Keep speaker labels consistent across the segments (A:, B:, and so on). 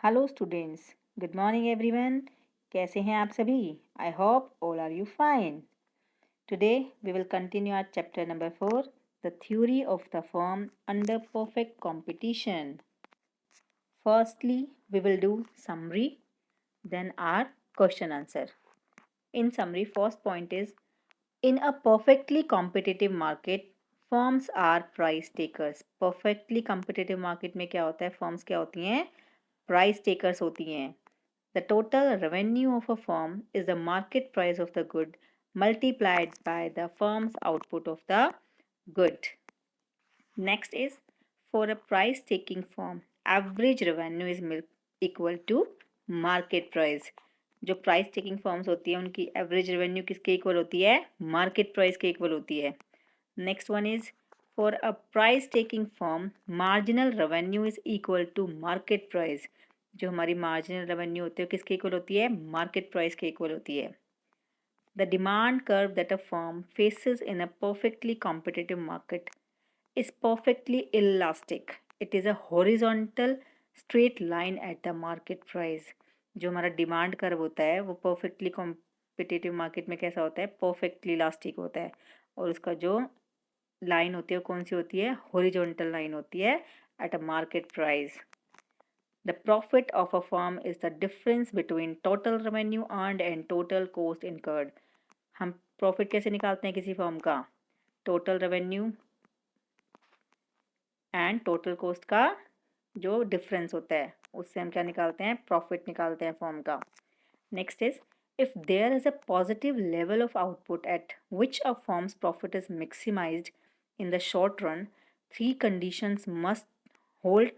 A: Hello students, good morning everyone. कैसे हैं आप सभी? I hope all are you fine. Today we will continue our chapter number 4, the theory of the firm under perfect competition. Firstly, we will do summary, then our question answer. In summary, first point is, in a perfectly competitive market, firms are price takers. Perfectly competitive market में क्या होता है? Firms क्या होती हैं? Price takers होती हैं. The total revenue of a firm is the market price of the good multiplied by the firm's output of the good. Next is, for a price taking firm, average revenue is equal to market price. जो price taking firms होती है उनकी average revenue किसके equal होती है? Market price के equal होती है. Next one is, for a price taking firm marginal revenue is equal to market price. जो हमारी मार्जिनल रेवेन्यू होती है किसके इक्वल होती है? मार्केट प्राइस के इक्वल होती है. The demand curve that a firm faces in a perfectly competitive market is perfectly elastic. It is a horizontal straight line at the market price. जो हमारा डिमांड कर्व होता है वो परफेक्टली कॉम्पिटिटिव मार्केट में कैसा होता है? परफेक्टली इलास्टिक होता है. और उसका जो लाइन होती है वो कौन सी होती है? हॉरिजॉन्टल लाइन होती है at a market price. The profit of a firm is the difference between total revenue earned and total cost incurred. हम प्रॉफिट कैसे निकालते हैं किसी फर्म का? Total revenue and total cost का जो डिफरेंस होता है उससे हम क्या निकालते हैं? प्रॉफिट निकालते हैं फर्म का. Next is, if there is a positive level of output at which a firm's profit is maximised in the short run, three conditions must hold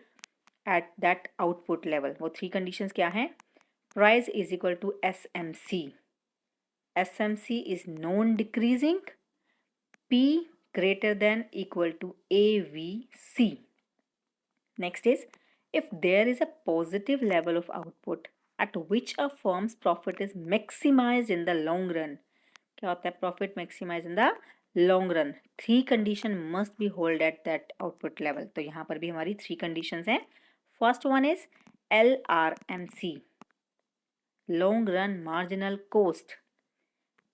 A: at that output level. वो three conditions क्या हैं? Price is equal to SMC. SMC is non decreasing. P greater than equal to AVC. Next is, if there is a positive level of output at which a firm's profit is maximized in the long run. क्या होता है? Profit maximized in the long run. Three condition must be hold at that output level. तो यहाँ पर भी हमारी three conditions हैं. First one is LRMC, long run marginal cost.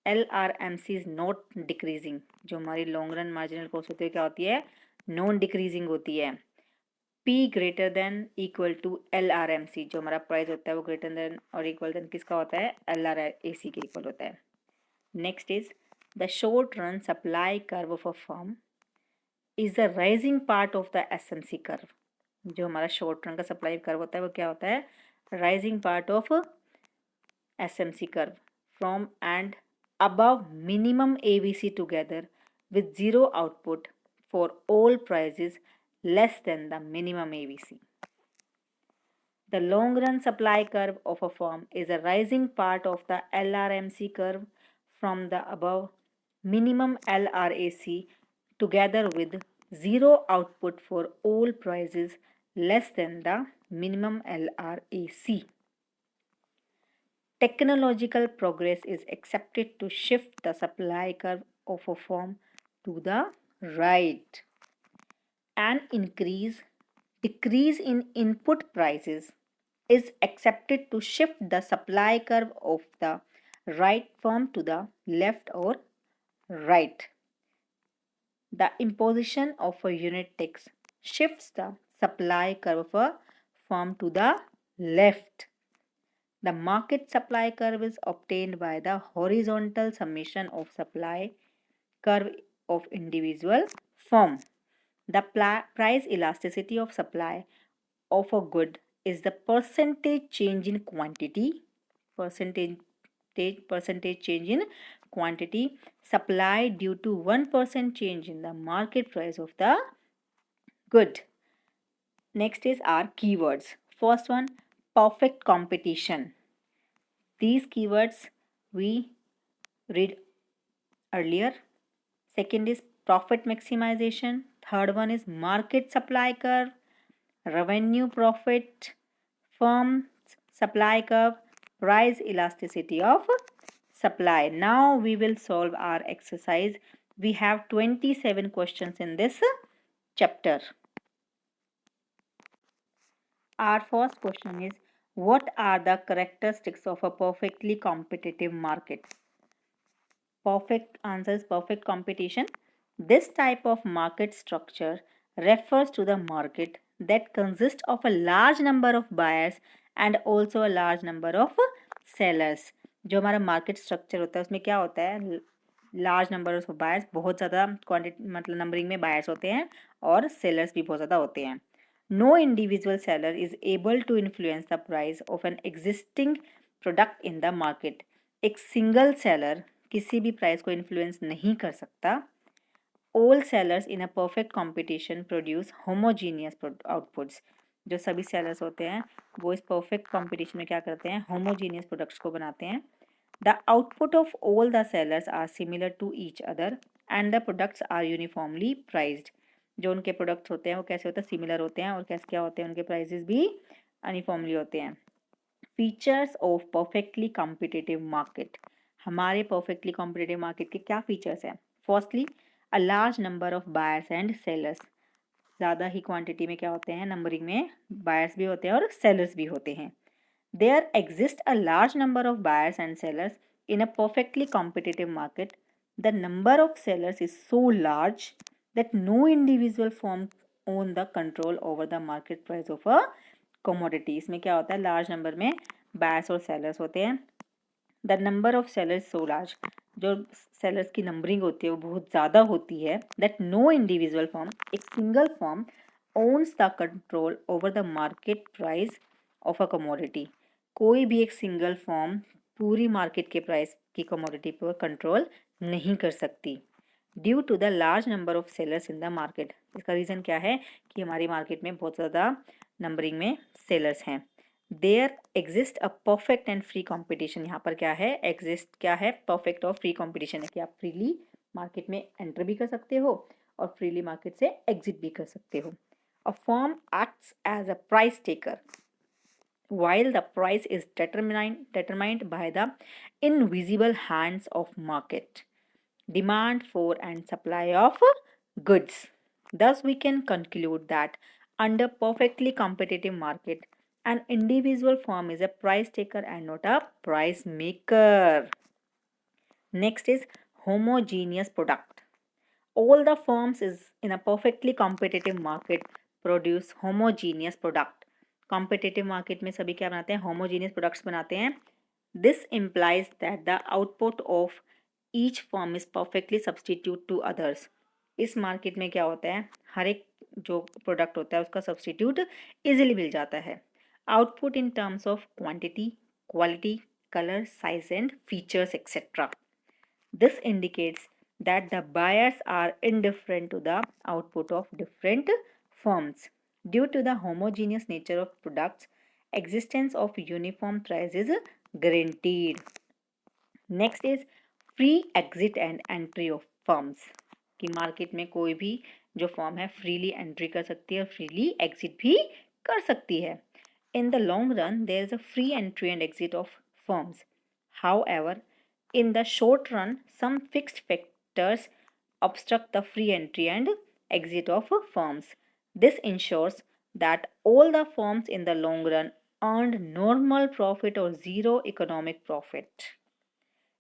A: LRMC is not decreasing. जो हमारी लॉन्ग रन मार्जिनल कॉस्ट होती है क्या होती है? नॉन डिक्रीजिंग होती है. P greater than equal to LRMC. जो हमारा प्राइस होता है वो ग्रेटर देन और इक्वल देन किसका होता है? LRAC के इक्वल होता है. Next is, the short run supply curve of a firm is the rising part of the SMC curve. जो हमारा शॉर्ट रन का सप्लाई कर्व होता है वो क्या होता है? Rising part of SMC curve from and above minimum AVC together with zero output for all prices less than the minimum AVC. The long run supply curve of a firm is a rising part of the LRMC curve from the above minimum LRAC together with zero output for all prices less than the minimum LRAC. Technological progress is accepted to shift the supply curve of a firm to the right. An decrease in input prices is accepted to shift the supply curve of the right firm to the left or right. The imposition of a unit tax shifts the supply curve of a firm to the left. The market supply curve is obtained by the horizontal summation of supply curve of individual firm. The price elasticity of supply of a good is the percentage change in quantity, percentage change in quantity supplied due to 1% change in the market price of the good. Next is our keywords. First one, perfect competition. These keywords we read earlier. Second is profit maximization. Third one is market supply curve, revenue profit, firm supply curve, price elasticity of supply. Now we will solve our exercise. We have 27 questions in this chapter. Our first question is, What are the characteristics of a perfectly competitive market? Perfect answer is perfect competition. This type of market structure refers to the market that consists of a large number of buyers and also a large number of sellers. जो हमारा market structure होता है उसमें क्या होता है, large number of buyers, बहुत ज़्यादा क्वांटिटी मतलब नंबरिंग में बायर्स होते हैं और सेलर्स भी बहुत ज़्यादा होते हैं. No individual seller is able to influence the price of an existing product in the market. एक सिंगल सेलर किसी भी प्राइस को इन्फ्लुएंस नहीं कर सकता. All sellers in a perfect competition produce homogeneous outputs. जो सभी सेलर्स होते हैं वो इस परफेक्ट कंपटीशन में क्या करते हैं, होमोजीनियस प्रोडक्ट्स को बनाते हैं. The output of all the sellers are similar to each other and the products are uniformly priced. जो उनके प्रोडक्ट्स होते हैं वो कैसे होते हैं, सिमिलर होते हैं और कैसे क्या होते हैं, उनके प्राइजेस भी यूनिफॉर्मली होते हैं. Features of perfectly competitive market. हमारे परफेक्टली कॉम्पिटिटिव मार्केट के क्या फीचर्स हैं? Firstly, a large number of buyers and sellers. ज़्यादा ही क्वांटिटी में क्या होते हैं, नंबरिंग में बायर्स भी होते हैं और सेलर्स भी होते हैं. There exist a large number of buyers and sellers in a perfectly competitive market. The number of sellers is so large that no individual firm own the control over the market price of a commodity. इसमें क्या होता है, large number में buyers और sellers होते हैं. The number of sellers so large, जो sellers की नंबरिंग होती है वो बहुत ज़्यादा होती है. दैट नो इंडिविजुअल फॉर्म, एक single firm owns the control over the market price of a commodity. कोई भी एक सिंगल फॉर्म पूरी मार्केट के प्राइस की कमोडिटी पर कंट्रोल नहीं कर सकती. Due to the large number of sellers in the market. इसका रीज़न क्या है कि हमारी मार्केट में बहुत ज़्यादा नंबरिंग में सेलर्स हैं. There exist a perfect and free competition. यहाँ पर क्या है, एग्जिस्ट क्या है, परफेक्ट और फ्री कॉम्पिटिशन है कि आप फ्रीली मार्केट में एंटर भी कर सकते हो और फ्रीली मार्केट से एग्जिट भी कर सकते हो. A firm acts as a price taker while the price is determined by the invisible hands of market, demand for and supply of goods. Thus we can conclude that under perfectly competitive market, an individual firm is a price taker and not a price maker. Next is homogeneous product. All the firms is in a perfectly competitive market produce homogeneous product. Competitive market में सभी क्या बनाते हैं, homogeneous products बनाते हैं. This implies that the output of each firm is perfectly substitute to others. इस market में क्या होता है, हर एक जो प्रोडक्ट होता है उसका सब्सटीट्यूट इजीली मिल जाता है. Output in terms of quantity, quality, colour, size and features etcetera. This indicates that the buyers are indifferent to the output of different firms. Due to the homogeneous nature of products, existence of uniform price is guaranteed. Next is free exit and entry of firms. कि market में कोई भी जो form है freely entry कर सकती है और फ्रीली एग्जिट भी कर सकती है. In the long run, there is a free entry and exit of firms. However, in the short run, some fixed factors obstruct the free entry and exit of firms. This ensures that all the firms in the long run earned normal profit or zero economic profit.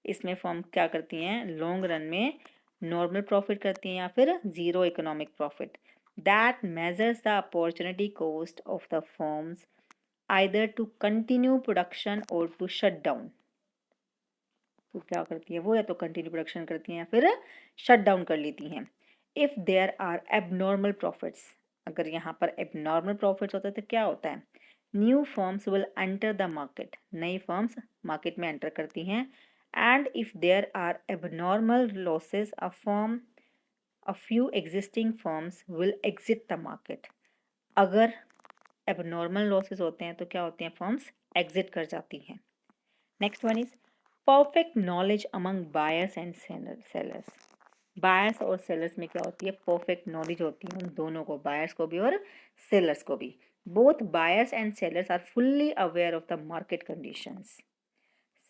A: इसमें firm क्या करती हैं, long run में normal profit करती हैं या फिर zero economic profit. That measures the opportunity cost of the firms either to continue production और टू शट डाउन. तो क्या करती है वो, या तो कंटिन्यू प्रोडक्शन करती हैं या फिर शट डाउन कर लेती हैं. If there are abnormal profits, अगर यहाँ पर एबनॉर्मल प्रॉफिट्स होता है तो क्या होता है, new firms will enter the market. नई फर्म्स मार्केट में एंटर करती हैं. And if there are abnormal losses, a few existing firms will exit the market. अगर abnormal losses होते हैं तो क्या होते हैं, firms exit कर जाती हैं. Next one is perfect knowledge among buyers and sellers. Buyers और sellers में क्या होती है, perfect knowledge होती है उन दोनों को, buyers को भी और sellers को भी. Both buyers and sellers are fully aware of the market conditions,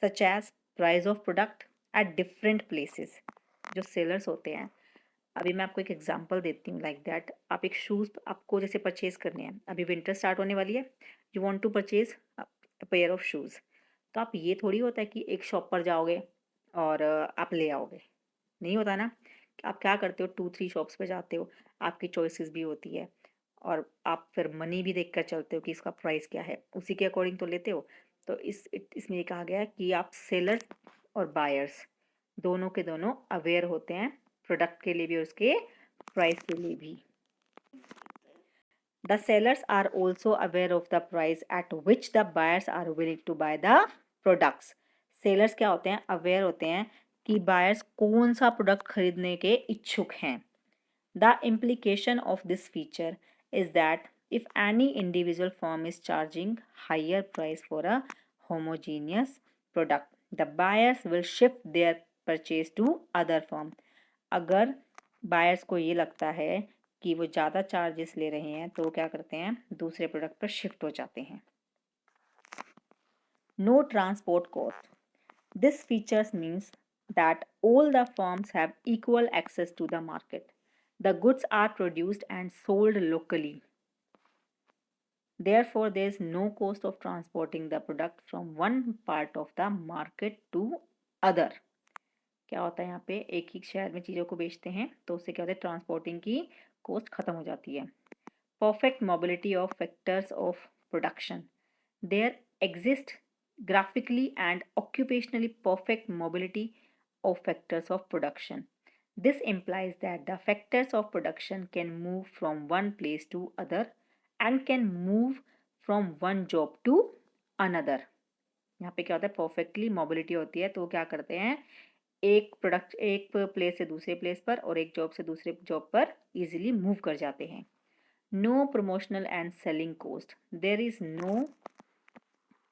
A: such as price of product at different places. जो सेलर्स होते हैं, अभी मैं आपको एक एग्जांपल देती हूँ. लाइक दैट, आप एक शूज़ आपको जैसे परचेज करने हैं, अभी विंटर स्टार्ट होने वाली है, you want to purchase pair of shoes. तो आप ये थोड़ी होता है कि एक शॉप पर जाओगे और आप ले आओगे, नहीं होता ना। आप क्या करते हो, 2-3 शॉप्स पे जाते हो, आपकी चॉइसेस भी होती है और आप फिर मनी भी देख कर चलते हो कि इसका प्राइस क्या है, उसी के अकॉर्डिंग तो लेते हो। तो इसमें ये कहा गया है कि आप सेलर्स और बायर्स दोनों के दोनों अवेयर होते हैं प्रोडक्ट के लिए भी और उसके प्राइस के लिए भी। The sellers are also aware of the price at which the buyers are willing to buy the products. Sellers क्या होते हैं, aware होते हैं कि buyers कौन सा प्रोडक्ट खरीदने के इच्छुक हैं। The implication of this feature is that if any individual firm is charging higher price for a homogeneous product, the buyers will shift their purchase to other firm. अगर buyers को ये लगता है कि वो ज़्यादा चार्जेस ले रहे हैं तो वो क्या करते हैं, दूसरे प्रोडक्ट पर शिफ्ट हो जाते हैं। No transport cost. This features means that all the firms have equal access to the market. The goods are produced and sold locally. Therefore, there is no cost of transporting the product from one part of the market to other. क्या होता है यहाँ पे, एक ही शहर में चीज़ों को बेचते हैं तो उससे क्या होता है, ट्रांसपोर्टिंग की कॉस्ट खत्म हो जाती है। Perfect mobility of factors of production. There exists graphically and occupationally perfect mobility of factors of production. This implies that the factors of production can move from one place to other and can move from one job to another. यहाँ पे क्या होता है, perfectly mobility होती है तो वो क्या करते हैं, एक प्रोडक्ट एक प्लेस से दूसरे प्लेस पर और एक जॉब से दूसरे जॉब पर इजीली मूव कर जाते हैं। No promotional and selling cost. There is no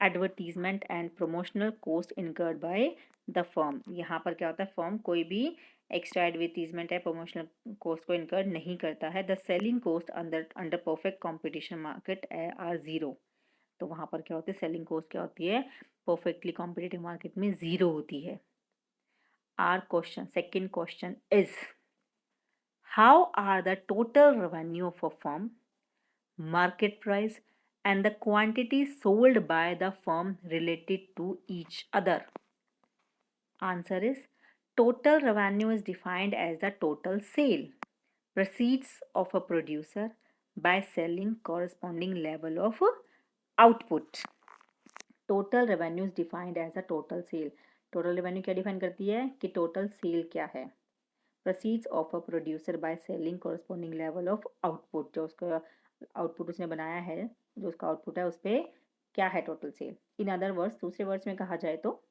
A: advertisement and promotional cost incurred by the firm. यहाँ पर क्या होता है, फर्म कोई भी एक्स्ट्रा एडवर्टीजमेंट है, प्रमोशनल कोस्ट को इनकर नहीं करता है। The selling cost under perfect competition market are zero. तो वहाँ पर क्या होती है, सेलिंग कोस्ट क्या होती है, परफेक्टली कॉम्पिटिटिव मार्केट में ज़ीरो होती है। Our question, second question is, how are the total revenue of a firm, market price and the quantity sold by the firm related to each other? Answer is, total revenue is defined as the total sale proceeds of a producer by selling corresponding level of output. Total revenue is defined as the total sale. Total revenue क्या define करती है कि total sale क्या है। proceeds of a producer by selling corresponding level of output, जो उसका output उसने बनाया है, जो उसका आउटपुट है उस पर क्या है total sale. In other words, दूसरे वर्ड्स में कहा जाए तो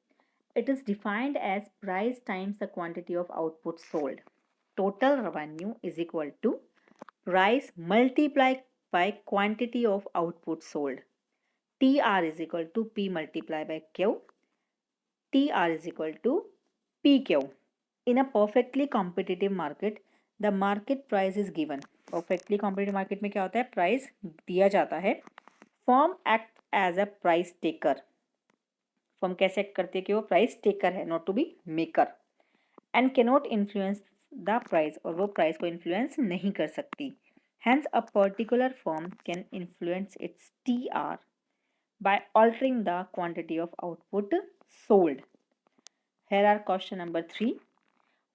A: it is defined as price times the quantity of output sold. Total revenue is equal to price multiply by quantity of output sold. T R is equal to P multiply by Q, T R is equal to P Q. In a perfectly competitive market, the market price is given. Perfectly competitive market में क्या होता है, price दिया जाता है। Firm act as a price taker. Firm कैसे act करती है कि वो प्राइस टेकर है, not to be maker, and cannot influence the price, और वो प्राइस को इन्फ्लुएंस नहीं कर सकती। Hence, a particular firm can influence its TR by altering the quantity of output sold. Here are question number 3.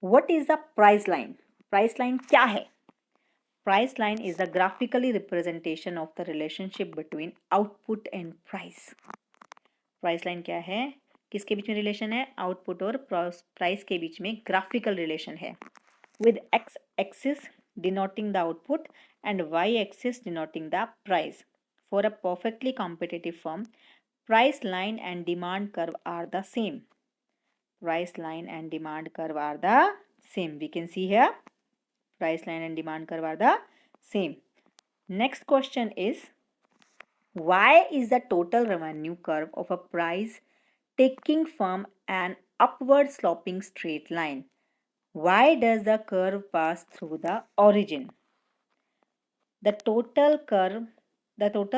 A: What is the price line? Price line क्या है? Price line is a graphically representation of the relationship between output and price. Price line क्या है? किसके बीच में relation है? Output और price के बीच में ग्राफिकल रिलेशन है। With x axis denoting the output and y axis denoting the price. For a perfectly competitive firm, price line and demand curve are the same. Price line and demand curve are the same. We can see here price line and demand curve are the same. Next question is, why is the total revenue curve of a price taking from an upward sloping straight line? Why does the curve pass through the origin? The total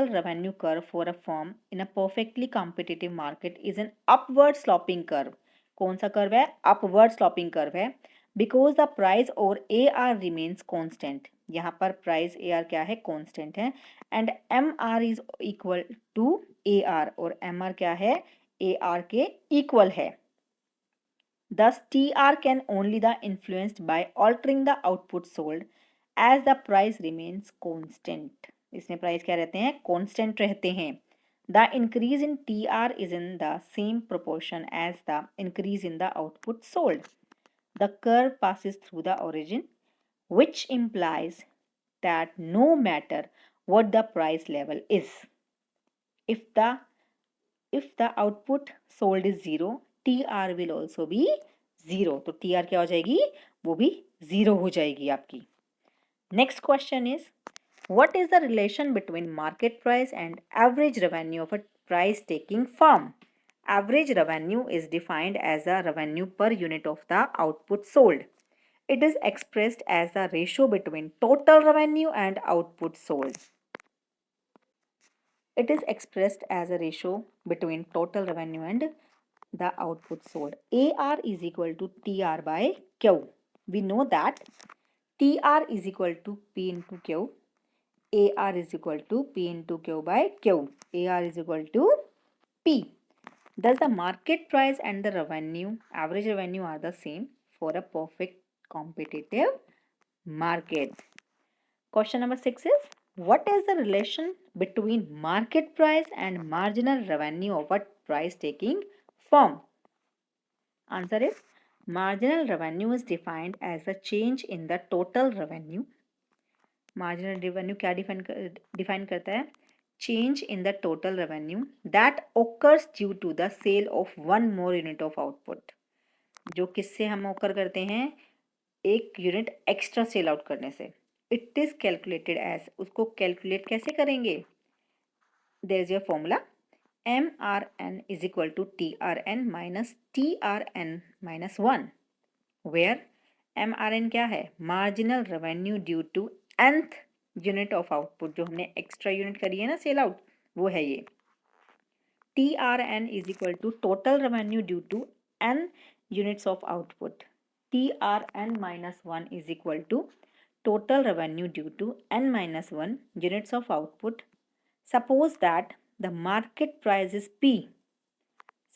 A: revenue curve for a firm in a perfectly competitive market is an upward sloping curve. कौन सा curve है? Upward sloping curve है, because the price or AR remains constant. यहाँ पर price A R क्या है, constant है, and M R is equal to A R, और एम आर क्या है, ए आर के इक्वल है. Thus, TR can only be influenced by altering the output sold as the price remains constant. इसमें price क्या रहते हैं, constant रहते हैं. The increase in TR is in the same proportion as the increase in the output sold. The curve passes through the origin, which implies that no matter what the price level is, if the output sold is 0, TR will also be 0. तो TR क्या हो जाएगी, वो भी 0 हो जाएगी आपकी. Next question is, what is the relation between market price and average revenue of a price taking firm? Average revenue is defined as the revenue per unit of the output sold. It is expressed as the ratio between total revenue and output sold. It is expressed as a ratio between total revenue and the output sold. AR is equal to TR by Q. We know that TR is equal to P into Q. AR is equal to P into Q by Q. AR is equal to P. Thus, the market price and the revenue, average revenue, are the same for a perfect competitive market. Question number 6 is, what is the relation between market price and marginal revenue of a price taking firm? Answer is, marginal revenue is defined as a change in the total revenue. Marginal revenue क्या define करता है? Change in the total revenue that occurs due to the sale of one more unit of output. जो किससे हम occur करते हैं? एक unit extra cell out करने से. इट इज कैलकुलेटेड एज, उसको कैलकुलेट कैसे करेंगे? There is your formula, MRN is equal to TRN minus TRN minus 1, where MRN क्या है? Marginal revenue due to nth unit of output, जो हमने extra unit करी है ना सेल आउट, वो है ये. TRN is equal to total revenue due to n units of output. TRN minus 1 is equal to total revenue due to n minus 1 units of output. Suppose that the market price is P.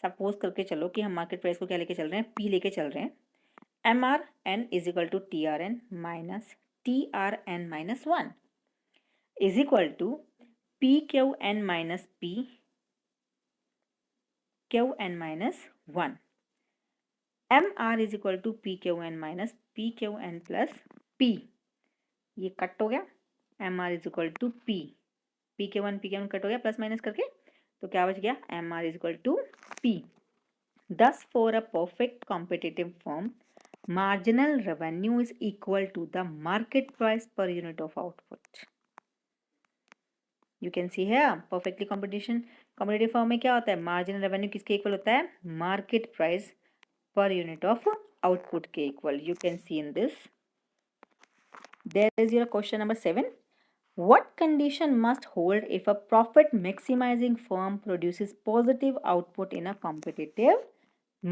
A: Suppose करके चलो कि हम market price को क्या लेके चल रहे हैं, P लेके चल रहे हैं. MRN is equal to TRN minus TRN minus 1 is equal to PQN minus P QN minus 1. MR is equal to PQN minus PQN plus P. ये कट हो गया. MR is equal to P. PQ1 cut हो गया plus minus करके, तो क्या बच गया? MR is equal to P. Thus, for a perfect competitive firm, marginal revenue is equal to the market price per unit of output. You can see here, perfectly competitive firm में क्या होता है? Marginal revenue किसके equal होता है? Market price per unit of output के equal. You can see in this. There is your question number 7. What condition must hold if a profit maximizing firm produces positive output in a competitive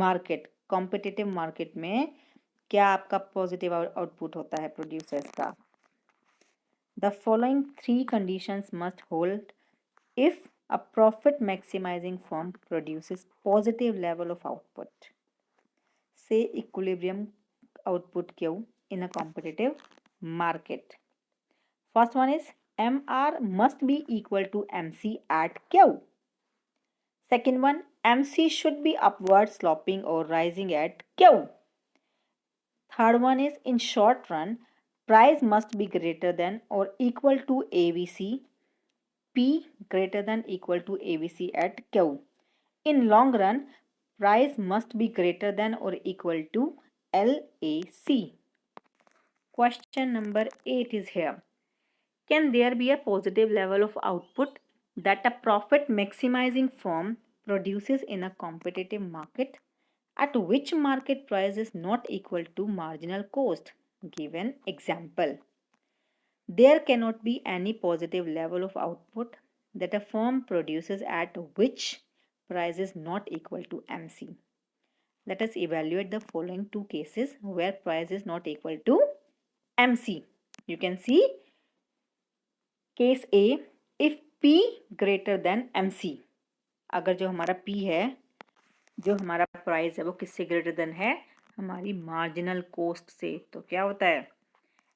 A: market? Competitive market में क्या आपका positive output होता है producers का? The following 3 conditions must hold if a profit maximizing firm produces positive level of output. Say equilibrium output Q in a competitive market. First one is MR must be equal to MC at Q. Second one, MC should be upward sloping or rising at Q. Third one is, in short run, price must be greater than or equal to ABC, P greater than equal to ABC at Q. In long run, price must be greater than or equal to LAC. Question number 8 is here. Can there be a positive level of output that a profit maximizing firm produces in a competitive market at which market price is not equal to marginal cost? Given example. There cannot be any positive level of output that a firm produces at which price is not equal to MC. Let us evaluate the following 2 cases where price is not equal to MC. You can see case A, if P greater than MC, अगर जो हमारा P है, जो हमारा price है वो किससे greater than है, हमारी मार्जिनल कॉस्ट से, तो क्या होता है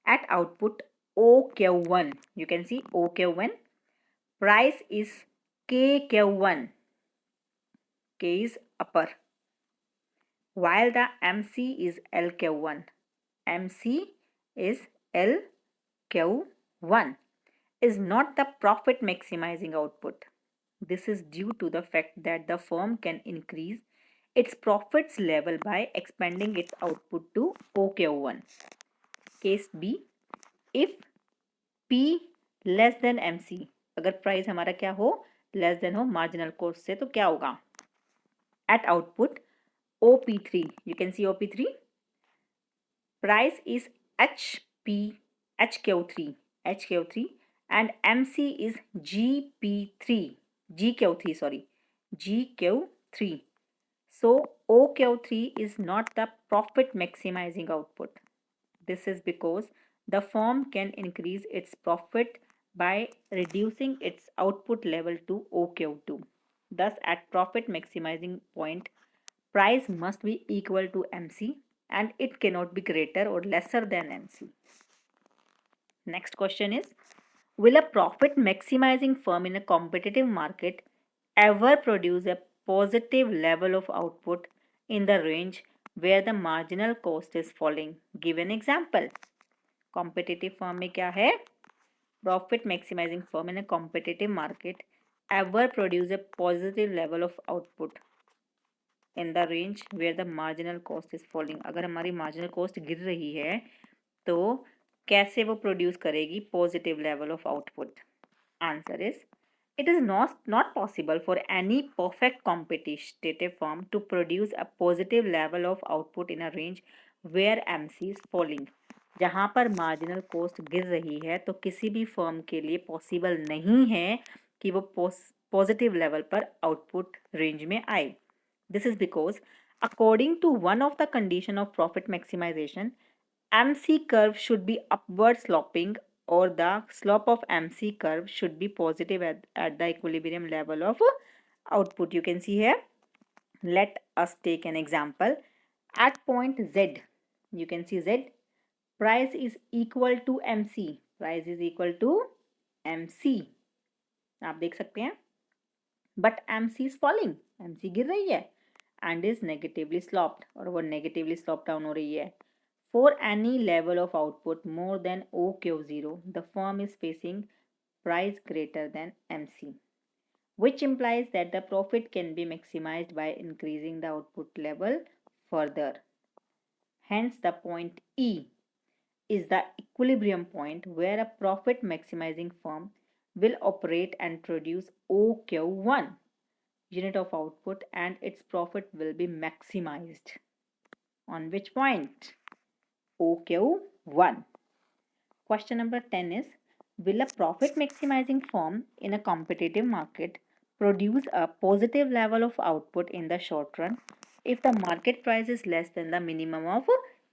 A: at output OQ1, you can see OQ1, price is KQ1, K is upper, while the MC is LQ1, MC is LQ1, is not the profit maximizing output. This is due to the fact that the firm can increase its profits level by expanding its output to OQ1. Case B, if P less than MC, अगर price हमारा क्या हो, less than हो marginal cost से, तो क्या होगा at output OP3, you can see OP3, price is HQ3 and MC is GQ3. So OQ3 is not the profit maximizing output. This is because the firm can increase its profit by reducing its output level to OQ2. Thus, at profit maximizing point, price must be equal to MC and it cannot be greater or lesser than MC. Next question is, will a profit maximizing firm in a competitive market ever produce a positive level of output in the range where the marginal cost is falling? Give an example. Competitive firm में क्या है? Profit maximizing firm in a competitive market ever produce a positive level of output in the range where the marginal cost is falling. अगर हमारी marginal cost गिर रही है तो कैसे वो प्रोड्यूस करेगी positive level of output? Answer is, it is not possible for any perfect competitive firm to produce a positive level of output in a range where MC is falling. जहाँ पर marginal cost गिर रही है तो किसी भी firm के लिए पॉसिबल नहीं है कि वो पॉजिटिव लेवल पर आउटपुट रेंज में आए. This is because according to one of the condition of profit maximisation, MC curve should be upward sloping or the slope of MC curve should be positive at the equilibrium level of output. You can see here. Let us take an example. At point Z, you can see Z, price is equal to MC. Price is equal to MC. आप देख सकते हैं. But MC is falling. MC गिर रही है and is negatively sloped और वो negatively sloped down हो रही है. For any level of output more than OQ0, the firm is facing price greater than MC, which implies that the profit can be maximized by increasing the output level further. Hence, the point E is the equilibrium point where a profit maximizing firm will operate and produce OQ1 unit of output and its profit will be maximized. On which point? OQ1. Question number 10 is, will a profit maximizing firm in a competitive market produce a positive level of output in the short run if the market price is less than the minimum of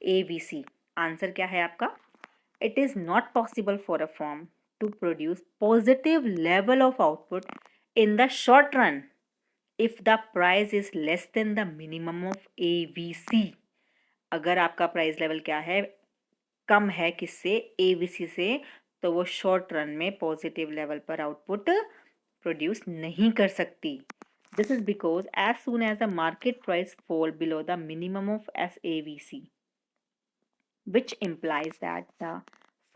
A: ABC? Answer क्या है आपका? It is not possible for a firm to produce positive level of output in the short run if the price is less than the minimum of ABC. अगर आपका price level क्या है, कम है किससे, ABC से, तो वो शॉर्ट रन में पॉजिटिव लेवल पर आउटपुट प्रोड्यूस नहीं कर सकती. This is because as soon as the market price fall below the minimum of SAVC, which implies that the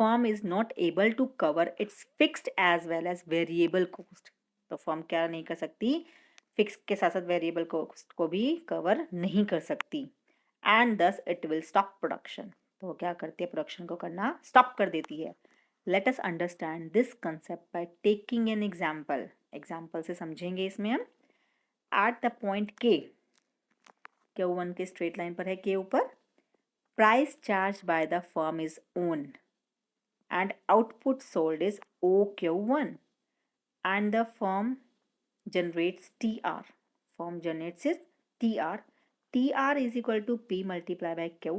A: firm is not able to cover its fixed as well as variable cost. तो firm क्या नहीं कर सकती, fix के साथ साथ variable cost को भी कवर नहीं कर सकती. And thus it will stop production. तो क्या करती है, प्रोडक्शन को करना स्टॉप कर देती है. Let us understand this concept by taking an example. Example से समझेंगे इसमें हम. एट द पॉइंट Q1 के स्ट्रेट लाइन पर है K ऊपर, price charge by the firm is own and output sold is OQ1 and the firm generates TR. Firm generates is TR. TR is equal to P multiplied by Q.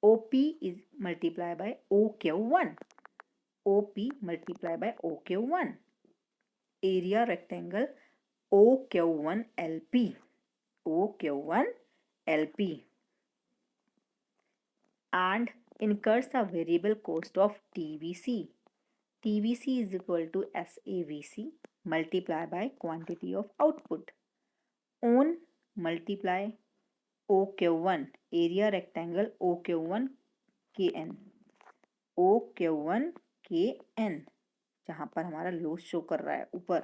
A: OP is multiplied by OQ1. OP multiplied by OQ1. Area rectangle OQ1 LP. OQ1 LP. And incurs the variable cost of TVC. TVC is equal to SAVC multiplied by quantity of output. On multiply OQ1 area rectangle OQ1 KN. OQ1 KN जहाँ पर हमारा loss show कर रहा है ऊपर.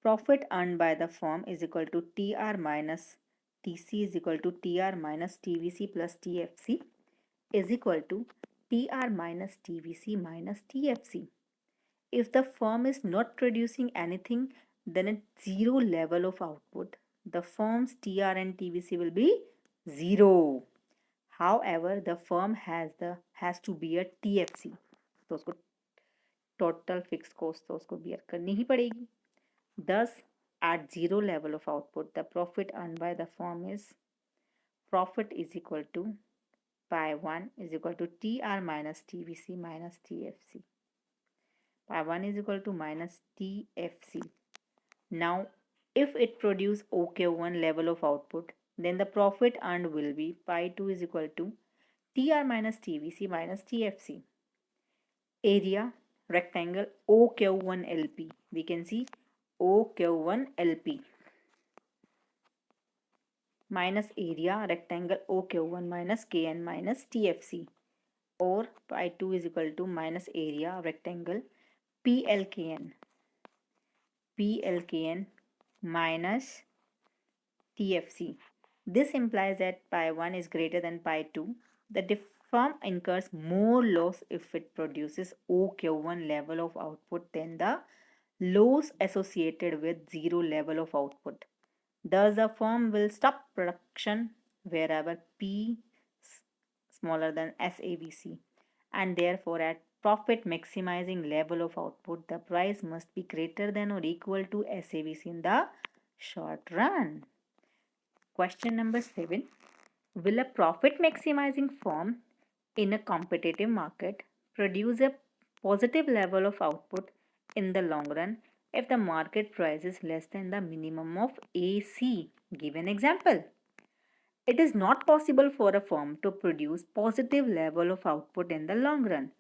A: Profit earned by the firm is equal to TR minus TC is equal to TR minus TVC plus TFC is equal to TR minus TVC minus TFC. If the firm is not producing anything, then at zero level of output, the firm's TR and TVC will be zero. However, the firm has to bear TFC. तो उसको total fixed cost तो उसको bear करनी ही पड़ेगी. Thus, at zero level of output, the profit earned by the firm is profit is equal to pi 1 is equal to TR minus TVC minus TFC. Pi 1 is equal to minus TFC. Now, if it produces OQ1 level of output, then the profit earned will be pi 2 is equal to TR minus TVC minus TFC. Area rectangle OQ1 LP. We can see OQ1 LP minus area rectangle OQ1 minus KN minus TFC, or pi 2 is equal to minus area rectangle PLKN minus TFC. This implies that pi 1 is greater than pi 2. The firm incurs more loss if it produces OQ1 level of output than the loss associated with zero level of output. Thus, the firm will stop production wherever P smaller than SAVC, and therefore at profit maximizing level of output, the price must be greater than or equal to SAVC in the short run. Question number 7. Will a profit maximizing firm in a competitive market produce a positive level of output in the long run if the market price is less than the minimum of AC? Give an example. It is not possible for a firm to produce positive level of output in the long run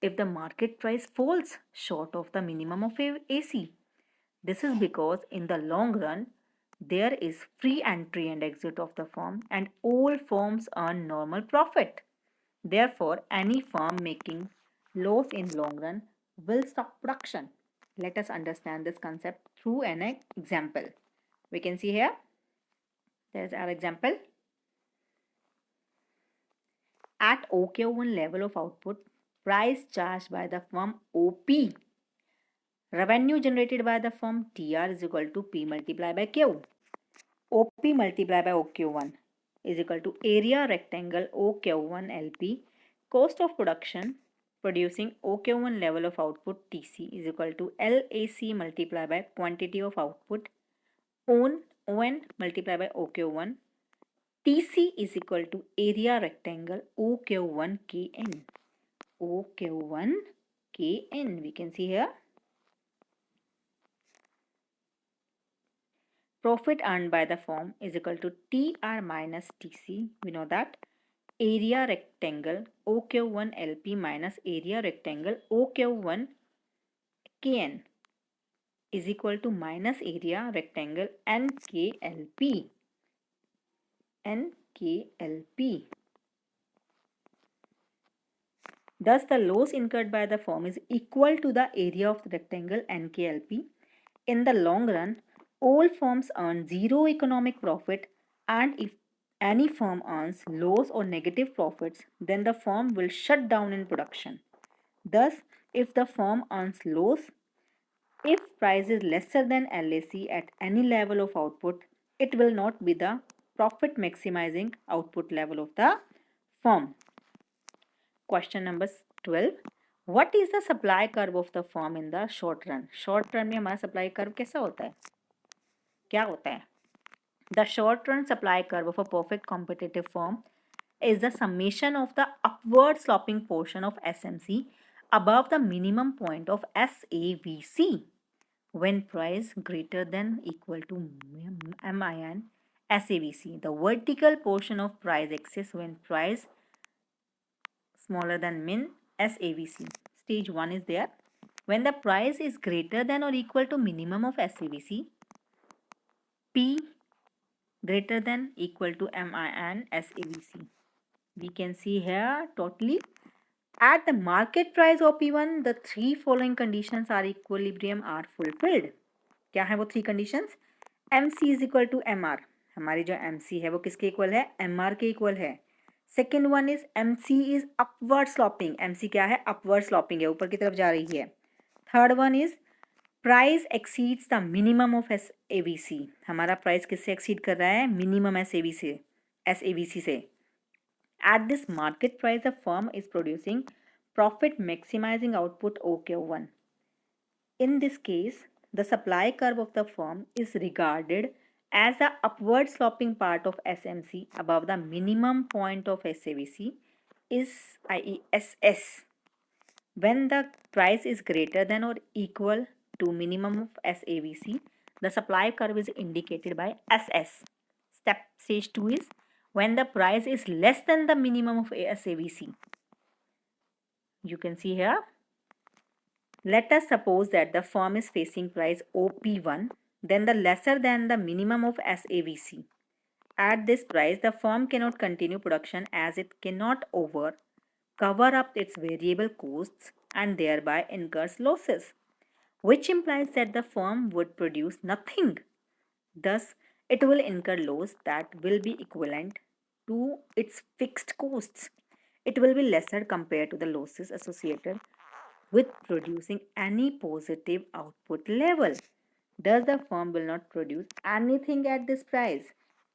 A: if the market price falls short of the minimum of AC. This is because in the long run, there is free entry and exit of the firm and all firms earn normal profit. Therefore, any firm making loss in long run will stop production. Let us understand this concept through an example. We can see here, there's our example. At OQ1 level of output, price charged by the firm OP, revenue generated by the firm TR is equal to P multiplied by Q. OP multiplied by OQ1 is equal to area rectangle OQ1 LP, cost of production producing OQ1 level of output TC is equal to LAC multiplied by quantity of output ON multiplied by OQ1. TC is equal to area rectangle OQ1 KN. OQ1 KN. We can see here. Profit earned by the firm is equal to TR minus TC. We know that. Area rectangle OQ1 LP minus area rectangle OQ1 KN is equal to minus area rectangle NKLP. NKLP. Thus, the loss incurred by the firm is equal to the area of the rectangle NKLP. In the long run, all firms earn zero economic profit, and if any firm earns loss or negative profits, then the firm will shut down in production. Thus, if the firm earns loss, if price is lesser than LAC at any level of output, it will not be the profit maximizing output level of the firm. Question number 12. What is the supply curve of the firm in the short run? Short run में हमारा supply curve कैसा होता है? क्या होता है? The short run supply curve of a perfect competitive firm is the summation of the upward sloping portion of SMC above the minimum point of SAVC when price greater than equal to MIN SAVC. The vertical portion of price axis when price smaller than min SAVC. Stage 1 is there. When the price is greater than or equal to minimum of SAVC, P greater than equal to MIN SAVC. We can see here totally at the market price OP1 the three following conditions are equilibrium are fulfilled. क्या है वो three conditions? MC is equal to MR. हमारी जो MC है वो किसके equal है? MR के इक्वल है. Second one is MC is upward sloping. MC क्या है? अपवर्ड स्लॉपिंग है, ऊपर की तरफ जा रही है. Third one is price exceeds the minimum of SAVC. हमारा प्राइस किससे एक्सीड कर रहा है? मिनिमम SAVC से. At this market price, the firm is producing profit maximizing output OQ1. In this case, the supply curve of the firm is regarded as the upward sloping part of SMC above the minimum point of SAVC is i.e. SS. When the price is greater than or equal to minimum of SAVC, the supply curve is indicated by SS. Stage 2 is when the price is less than the minimum of SAVC. You can see here. Let us suppose that the firm is facing price OP1, then the lesser than the minimum of SAVC. At this price, the firm cannot continue production as it cannot cover up its variable costs and thereby incurs losses, which implies that the firm would produce nothing. Thus, it will incur loss that will be equivalent to its fixed costs. It will be lesser compared to the losses associated with producing any positive output level. Thus, the firm will not produce anything at this price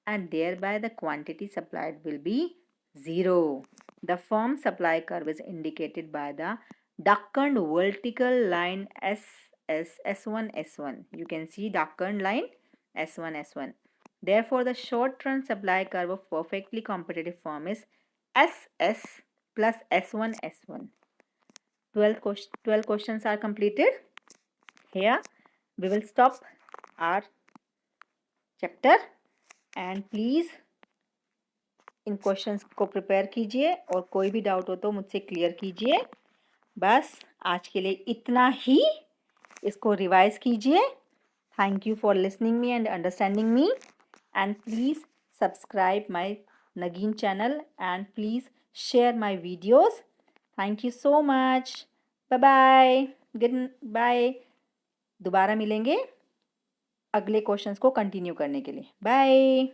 A: and thereby the quantity supplied will be zero. The firm supply curve is indicated by the darkened vertical line S1. You can see darkened line S1. Therefore, the short-run supply curve of perfectly competitive firm is SS plus S1. 12 questions are completed. Here, we will stop our chapter and please in questions को prepare कीजिए और कोई भी doubt हो तो मुझसे clear कीजिए. बस आज के लिए इतना ही. इसको रिवाइज कीजिए. Thank you for listening me and understanding me and please subscribe my Nageen channel and please share my videos. Thank you so much. Bye bye. Good bye. दोबारा मिलेंगे अगले क्वेश्चंस को कंटिन्यू करने के लिए. बाय.